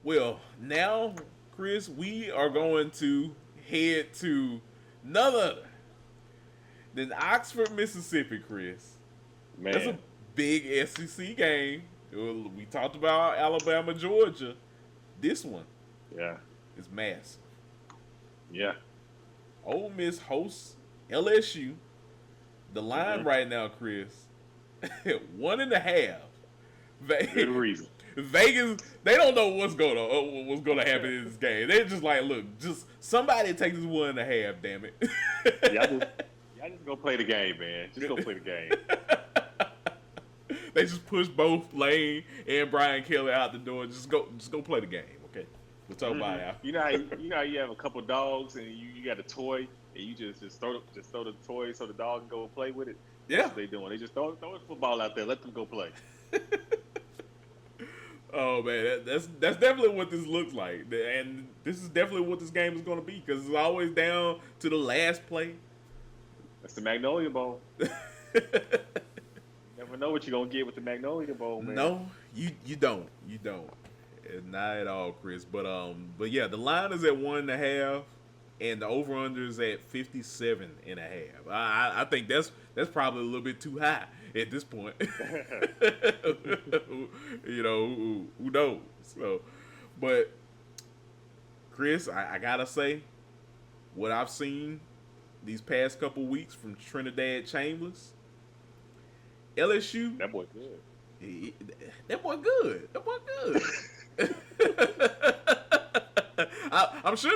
Well, now, Chris, we are going to head to none other than Oxford, Mississippi, Chris. That's a Man, big SEC game. We talked about Alabama, Georgia. This one yeah, is massive. yeah. Ole Miss hosts LSU. The line Hmm. right now, Chris, 1.5. Good reason. Vegas, they don't know what's gonna happen in this game. They're just like, look, just somebody take this 1.5. Damn Y'all just, it. y'all just go play the game, man. Just go play the game. They just push both Lane and Brian Kelly out the door. Just go play the game, okay? We'll talk about it. You know how you have a couple dogs and you got a toy and you just throw the toy so the dog can go play with it. That's Yeah. what they doing. They just throw the football out there, let them go play. Oh man, that's definitely what this looks like, and this is definitely what this game is going to be because it's always down to the last play. That's the Magnolia Bowl. You never know what you're gonna get with the Magnolia Bowl, man. No, you don't, not at all, Chris. But yeah, the line is at 1.5, and the over under is at 57.5. I think that's probably a little bit too high at this point. Who knows? So, but Chris, I gotta say, what I've seen these past couple weeks from Trinidad Chambers, LSU, That boy good. that boy good. That boy good. I'm sure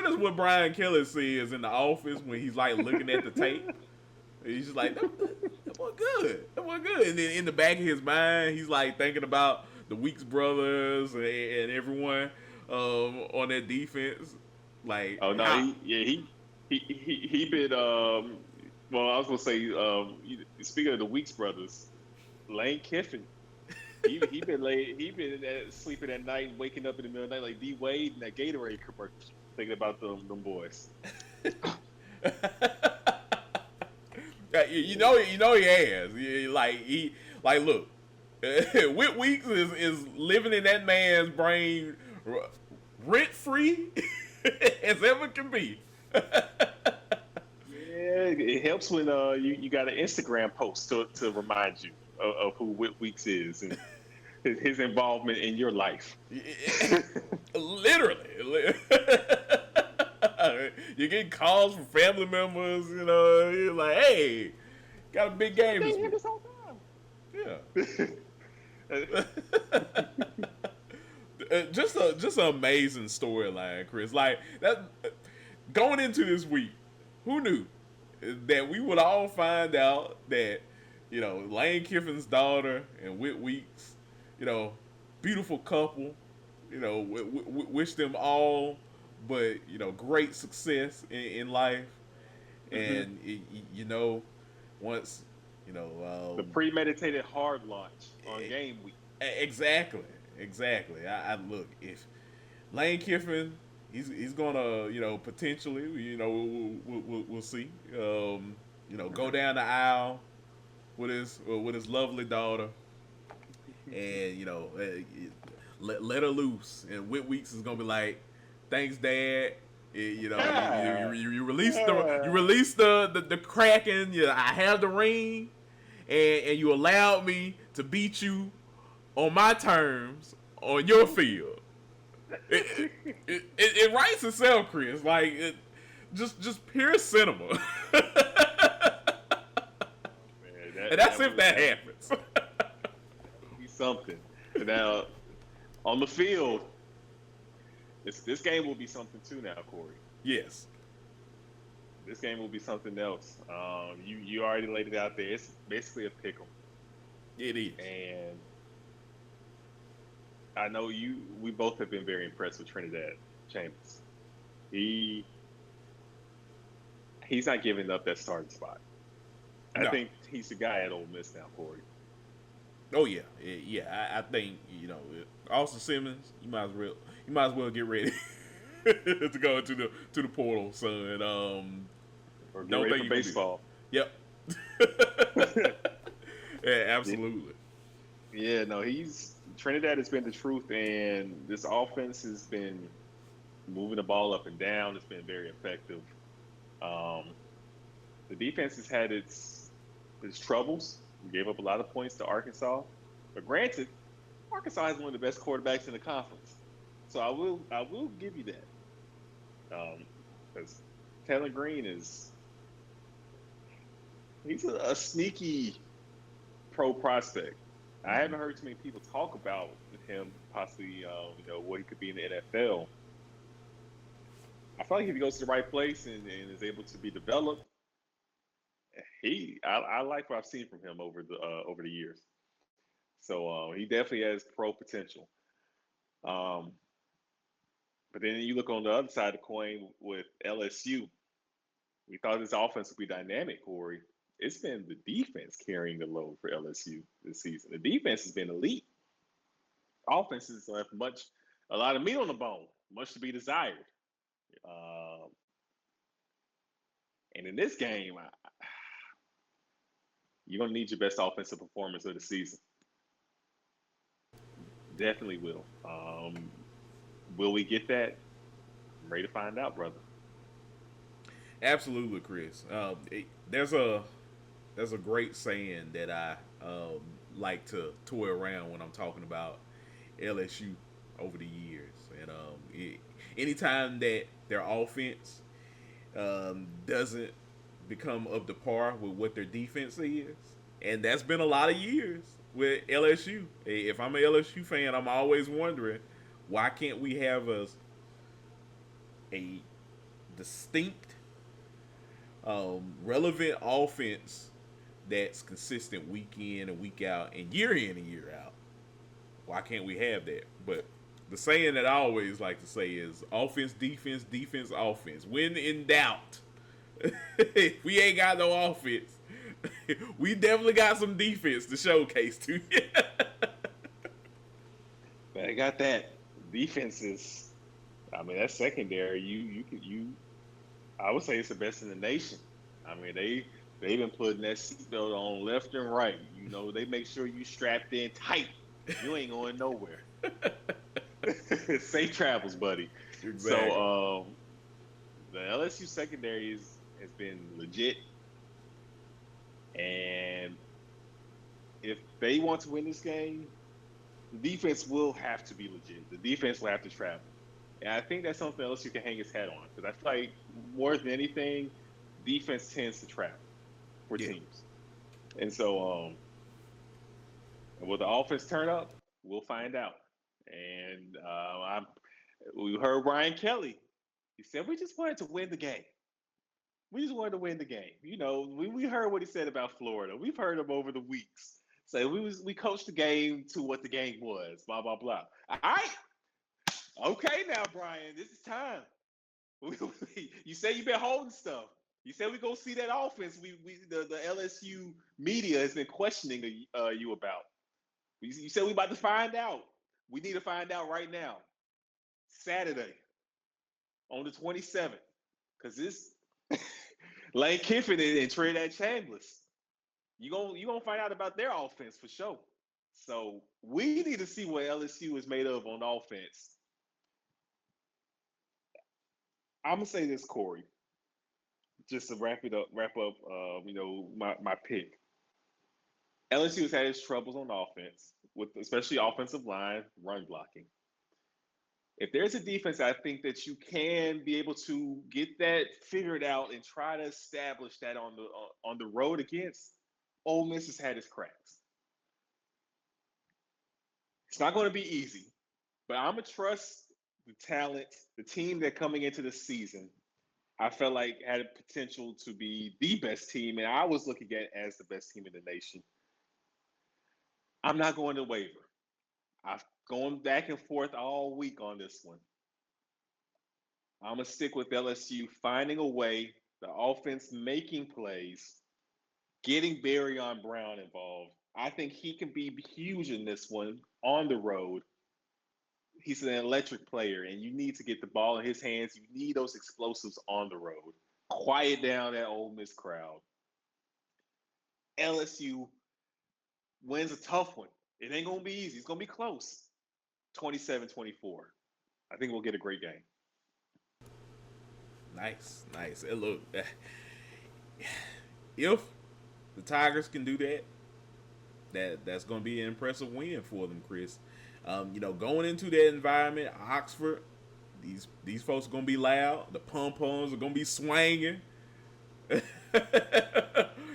that's what Brian Kelly says in the office when he's like looking at the tape. He's just like, that boy good. That boy good. And then in the back of his mind, he's like thinking about the Weeks brothers and everyone on that defense. Like, Oh no, how, he been well, I was gonna say speaking of the Weeks brothers, Lane Kiffin. He been sleeping at night and waking up in the middle of the night like D Wade and that Gatorade commercial, thinking about them boys. he has. Look, Whit Weeks is living in that man's brain rent free as ever can be. Yeah, it helps when you got an Instagram post to remind you of who Whit Weeks is and his involvement in your life. Literally. You get calls from family members, you're like, hey, got a big game this Been here week. this whole time. Yeah. Just an amazing storyline, Chris. Like that going into this week, who knew that we would all find out that Lane Kiffin's daughter and Whit Weeks, beautiful couple, wish them all, but great success in life, and once The premeditated hard launch on game week. exactly. I look, if Lane Kiffin, he's gonna potentially we'll see go down the aisle with his lovely daughter, and let her loose, and Whit Weeks is gonna be like, thanks, Dad. You released the Kraken. I have the ring, and you allowed me to beat you on my terms on your field. It writes itself, Chris. Like just pure cinema. Man, And that's if that happens. that would be something. Now, on the field, this game will be something too. Now, Kory, Yes, this game will be something else. You already laid it out there. It's basically a pick 'em, it is. and I know we both have been very impressed with Trinidad Chambers. He's not giving up that starting spot. I No. think he's the guy at Ole Miss now, Kory. Oh yeah. I think Austin Simmons. You might as well get ready to go to the portal, son. Or get Don't ready think for you baseball. Yep. Yeah, absolutely. Yeah, no, he's Trinidad has been the truth, and this offense has been moving the ball up and down. It's been very effective. Um, the defense has had its troubles. We gave up a lot of points to Arkansas, but granted, Arkansas has one of the best quarterbacks in the conference. So I will give you that. Because Taylor Green he's a sneaky pro prospect. I Mm-hmm. haven't heard too many people talk about him possibly, what he could be in the NFL. I feel like if he goes to the right place and is able to be developed, I like what I've seen from him over the years. So he definitely has pro potential. Um, but then you look on the other side of the coin with LSU. We thought this offense would be dynamic, Kory. It's been the defense carrying the load for LSU this season. The defense has been elite. Offense has left a lot of meat on the bone, much to be desired. Um, and in this game, you're going to need your best offensive performance of the season. Definitely will. Will we get that? I'm ready to find out, brother. Absolutely, Chris. There's a great saying that I like to toy around when I'm talking about LSU over the years, and anytime that their offense doesn't become up to par with what their defense is, and that's been a lot of years with LSU. If I'm an LSU fan, I'm always wondering why can't we have a distinct, relevant offense that's consistent week in and week out and year in and year out. Why can't we have that? But the saying that I always like to say is offense, defense, defense, offense. When in doubt, if we ain't got no offense, we definitely got some defense to showcase to you. But I got that defense is. I mean, that secondary. I would say it's the best in the nation. I mean, they've been putting that seatbelt on left and right. They make sure you strapped in tight. You ain't going nowhere. Safe travels, buddy. So Exactly. the LSU secondary has been legit, and if they want to win this game, the defense will have to be legit. The defense will have to travel. And I think that's something else you can hang his hat on because I feel like more than anything, defense tends to travel for Yeah. teams. And so, will the offense turn up? We'll find out. And we heard Ryan Kelly. He said, we just wanted to win the game. We just wanted to win the game. We heard what he said about Florida. We've heard him over the weeks. So we coached the game to what the game was, blah, blah, blah. All right. Okay now, Brian, this is time. You say you've been holding stuff. You said we go see that offense. The LSU media has been questioning you about. You said we about to find out. We need to find out right now, Saturday on the 27th, because this Lane Kiffin and Trinidad Chambliss. You gonna find out about their offense for sure. So we need to see what LSU is made of on offense. I'm gonna say this, Kory, just to wrap up, my pick. LSU has had its troubles on offense, with especially offensive line run blocking. If there's a defense, I think that you can be able to get that figured out and try to establish that on the road against. Ole Miss has had its cracks. It's not going to be easy, but I'm gonna trust the talent, the team that coming into the season I felt like had a potential to be the best team, and I was looking at as the best team in the nation. I'm not going to waver. I've gone back and forth all week on this one. I'm gonna stick with LSU finding a way, the offense making plays, getting Barry on Brown involved. I think he can be huge in this one on the road. He's an electric player, and you need to get the ball in his hands. You need those explosives on the road. Quiet down that Ole Miss crowd. LSU wins a tough one. It ain't gonna be easy. It's gonna be close. 27-24. I think we'll get a great game. Nice, nice. And look, if the Tigers can do that, that's going to be an impressive win for them, Chris. Going into that environment, Oxford, these folks are going to be loud. The pom poms are going to be swinging.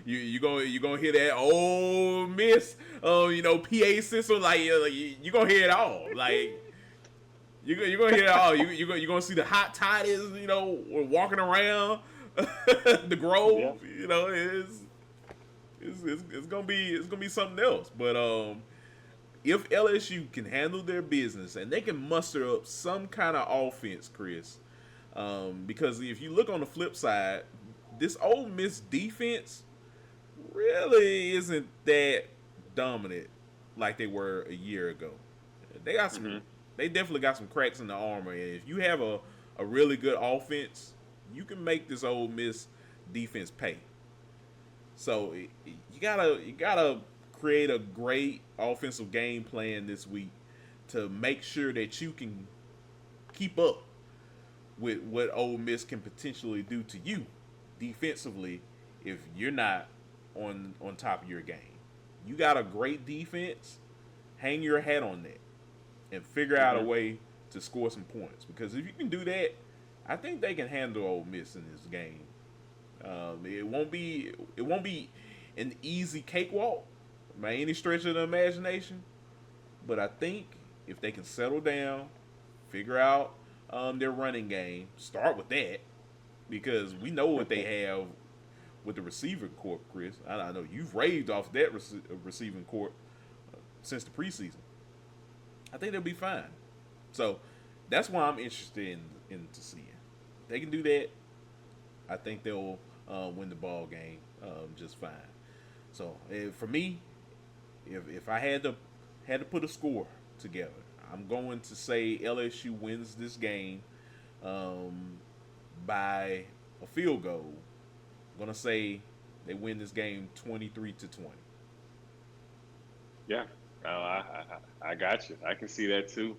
you gonna hear that Ole Miss, PA system, like you gonna hear it all, like. You're gonna hear it all. You're gonna see the hot toddies, walking around the Yeah. Grove. It's gonna be something else. But if LSU can handle their business and they can muster up some kind of offense, Chris, because if you look on the flip side, this Ole Miss defense really isn't that dominant like they were a year ago. They got some. Mm-hmm. They definitely got some cracks in the armor, and if you have a really good offense, you can make this Ole Miss defense pay. So you gotta create a great offensive game plan this week to make sure that you can keep up with what Ole Miss can potentially do to you defensively if you're not on top of your game. You got a great defense, hang your hat on that and figure out a Mm-hmm. way to score some points. Because if you can do that, I think they can handle Ole Miss in this game. It won't be an easy cakewalk by any stretch of the imagination. But I think if they can settle down, figure out their running game, start with that because we know what they have with the receiving court, Chris. I know you've raved off that receiving court since the preseason. I think they'll be fine. So that's why I'm interested in to see it. If they can do that, I think they'll win the ball game just fine. So for me, if I had to put a score together, I'm going to say LSU wins this game by a field goal. I'm gonna say they win this game 23-20. Yeah. I got you. I can see that too.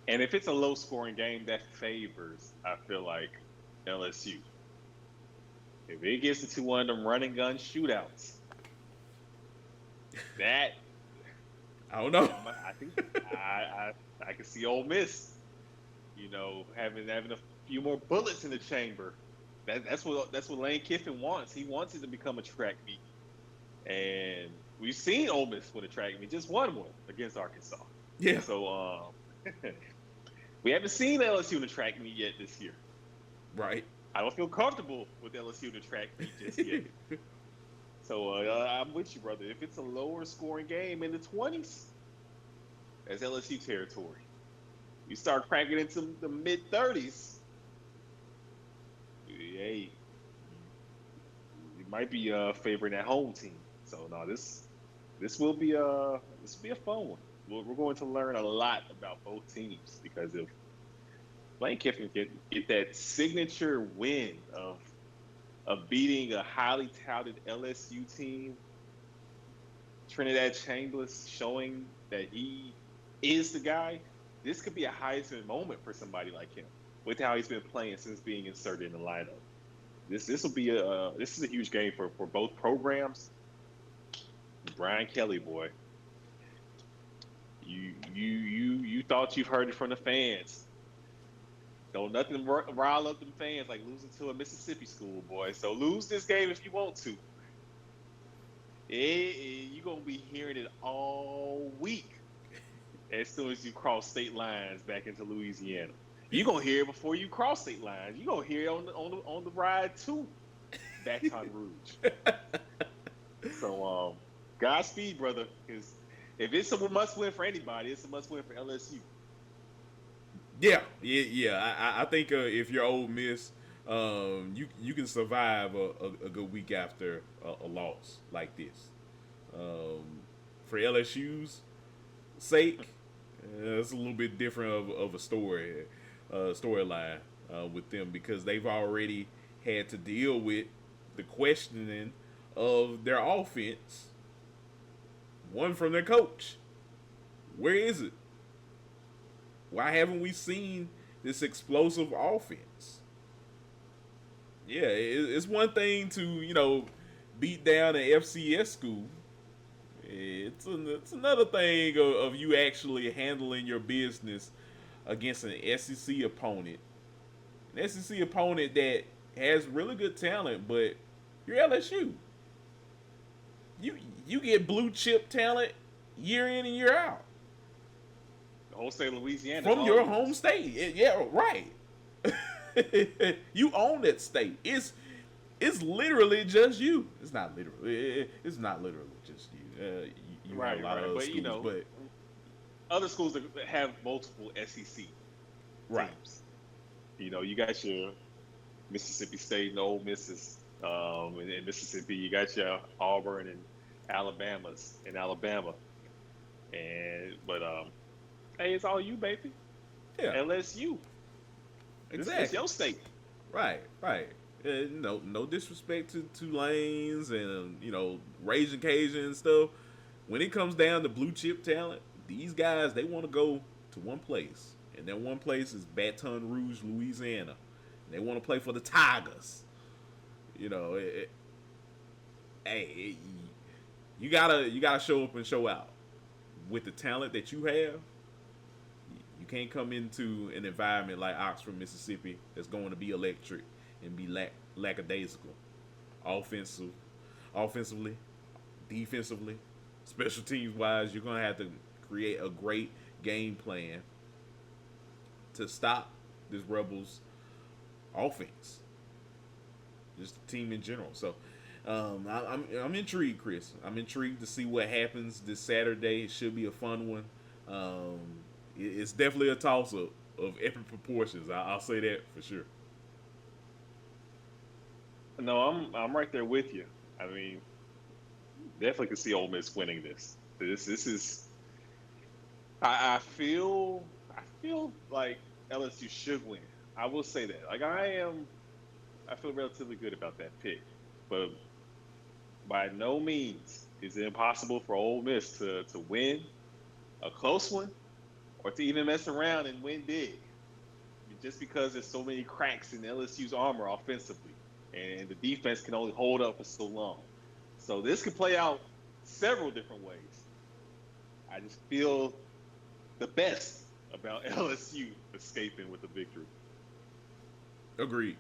And if it's a low scoring game, that favors, I feel like, LSU. If it gets into one of them running gun shootouts, that I don't know. I think I can see Ole Miss, having a few more bullets in the chamber. That's what Lane Kiffin wants. He wants it to become a track meet. And we've seen Ole Miss win a track meet, just won one against Arkansas. Yeah. So we haven't seen LSU in the track meet yet this year. Right. I don't feel comfortable with LSU in the track meet just yet. So I'm with you, brother. If it's a lower scoring game in the 20s, that's LSU territory. You start cracking into the mid 30s, hey, you might be favoring that home team. So no, this will be a fun one. We're going to learn a lot about both teams because if Lane Kiffin can get that signature win of beating a highly touted LSU team, Trinidad Chambers showing that he is the guy, this could be a Heisman moment for somebody like him with how he's been playing since being inserted in the lineup. This is a huge game for both programs. Brian Kelly, boy, you thought you've heard it from the fans. Don't nothing rile up them fans like losing to a Mississippi school, boy. So lose this game if you want to. You're going to be hearing it all week as soon as you cross state lines back into Louisiana. You're going to hear it before you cross state lines. You're going to hear it on the ride to Baton Rouge. So, Godspeed, brother, because if it's a must-win for anybody, it's a must-win for LSU. Yeah. I think if you're Ole Miss, you can survive a good week after a loss like this. For LSU's sake, it's a little bit different of a storyline with them because they've already had to deal with the questioning of their offense one from their coach. Where is it? Why haven't we seen this explosive offense? Yeah, it's one thing to, beat down an FCS school. It's another thing of you actually handling your business against an SEC opponent. An SEC opponent that has really good talent, but you're LSU. You get blue chip talent year in and year out. The whole state of Louisiana. From your home state. Yeah, right. You own that state. It's literally just you. It's not literally. It's not literally just you. You right, have a lot right. of other But schools, but other schools that have multiple SEC right. teams. You got your Mississippi State and Ole Misses, in Mississippi. You got your Auburn and Alabama's in Alabama. But hey, it's all you, baby. Yeah. LSU. Exactly. It's your state. Right. No disrespect to Tulane's and Raging Cajun and stuff. When it comes down to blue chip talent, these guys, they want to go to one place, and that one place is Baton Rouge, Louisiana. They want to play for the Tigers. Hey, you gotta show up and show out with the talent that you have. You can't come into an environment like Oxford, Mississippi, that's going to be electric and be lackadaisical, offensively, defensively, special teams wise. You're gonna have to create a great game plan to stop this Rebels offense, just the team in general. So I'm intrigued, Chris. I'm intrigued to see what happens this Saturday. It should be a fun one. It's definitely a toss-up of epic proportions. I'll say that for sure. No, I'm right there with you. I mean, definitely can see Ole Miss winning this. This is. I feel like LSU should win. I will say that. I feel relatively good about that pick, but by no means is it impossible for Ole Miss to win a close one or to even mess around and win big. Just because there's so many cracks in LSU's armor offensively, and the defense can only hold up for so long. So this could play out several different ways. I just feel the best about LSU escaping with a victory. Agreed.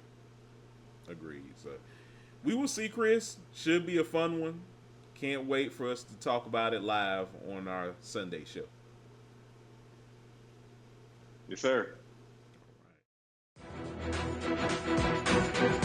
So we will see, Chris. Should be a fun one. Can't wait for us to talk about it live on our Sunday show. Yes, sir. All right.